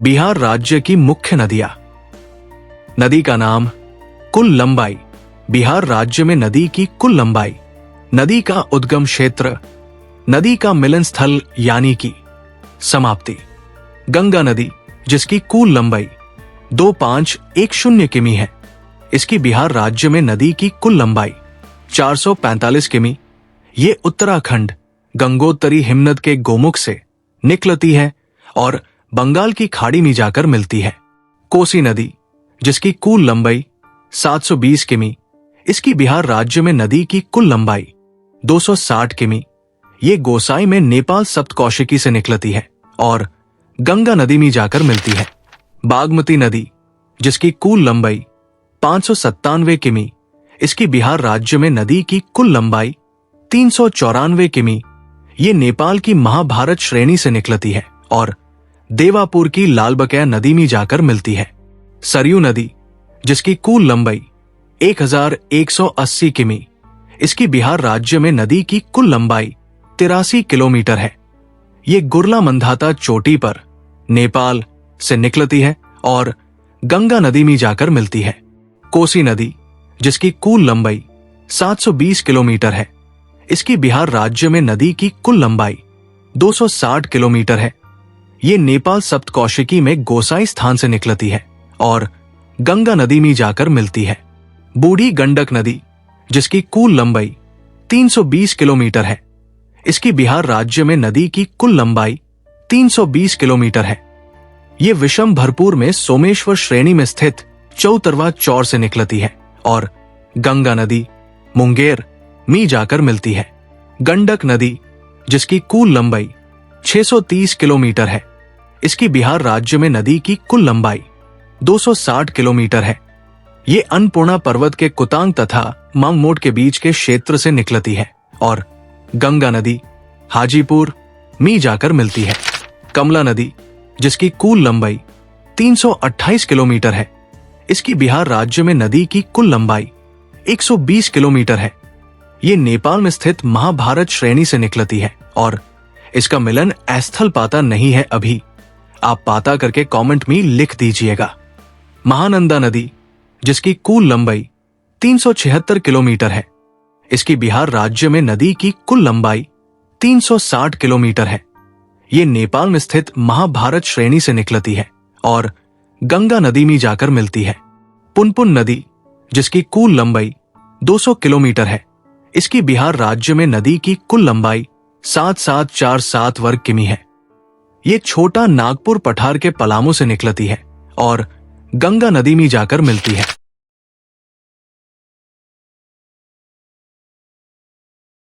बिहार राज्य की मुख्य नदियां। नदी का नाम, कुल लंबाई। बिहार राज्य में नदी की कुल लंबाई। नदी का उद्गम क्षेत्र, नदी का मिलन स्थल यानी कि समाप्ति। गंगा नदी, जिसकी कुल लंबाई 2510 किमी है। इसकी बिहार राज्य में नदी की कुल लंबाई 445 किमी। ये उत्तराखंड गंगोत्तरी हिमनद के गोमुख से निकलती है और बंगाल की खाड़ी में जाकर मिलती है। कोसी नदी, जिसकी कुल लंबाई 720 किमी। इसकी बिहार राज्य में नदी की कुल लंबाई 260 किमी। ये गोसाई में नेपाल सप्तकौशिकी से निकलती है और गंगा नदी में जाकर मिलती है। बागमती नदी, जिसकी कुल लंबाई 597 किमी। इसकी बिहार राज्य में नदी की कुल लंबाई 394 किमी। ये नेपाल की महाभारत श्रेणी से निकलती है और देवापुर की लालबकैया नदी में जाकर मिलती है। सरयू नदी, जिसकी कुल लंबाई 1180 किमी। इसकी बिहार राज्य में नदी की कुल लंबाई 83 किलोमीटर है। ये गुरला मंधाता चोटी पर नेपाल से निकलती है और गंगा नदी में जाकर मिलती है। कोसी नदी, जिसकी कुल लंबाई 720 किलोमीटर है। इसकी बिहार राज्य में नदी की कुल लंबाई 260 किलोमीटर है। ये नेपाल सप्तकौशिकी में गोसाई स्थान से निकलती है और गंगा नदी में जाकर मिलती है। बूढ़ी गंडक नदी, जिसकी कुल लंबाई 320 किलोमीटर है। इसकी बिहार राज्य में नदी की कुल लंबाई 320 किलोमीटर है। ये विषम भरपूर में सोमेश्वर श्रेणी में स्थित चौतरवा चौर से निकलती है और गंगा नदी मुंगेर में जाकर मिलती है। गंडक नदी, जिसकी कुल लंबाई 630 किलोमीटर है। इसकी बिहार राज्य में नदी की कुल लंबाई 260 किलोमीटर है। ये अन्नपूर्णा पर्वत के कुतांग तथा मांगमोट के बीच के क्षेत्र से निकलती है और गंगा नदी हाजीपुर में जाकर मिलती है। कमला नदी, जिसकी कुल लंबाई 328 किलोमीटर है। इसकी बिहार राज्य में नदी की कुल लंबाई 120 किलोमीटर है। ये नेपाल में स्थित महाभारत श्रेणी से निकलती है और इसका मिलन स्थल पाता नहीं है अभी। आप पाता करके कमेंट में लिख दीजिएगा। महानंदा नदी, जिसकी कुल लंबाई 376 किलोमीटर है। इसकी बिहार राज्य में नदी की कुल लंबाई 360 किलोमीटर है। ये नेपाल में स्थित महाभारत श्रेणी से निकलती है और गंगा नदी में जाकर मिलती है। पुनपुन नदी, जिसकी कुल लंबाई 200 किलोमीटर है। इसकी बिहार राज्य में नदी की कुल लंबाई 7747 वर्ग किमी है। ये छोटा नागपुर पठार के पलामू से निकलती है और गंगा नदी में जाकर मिलती है।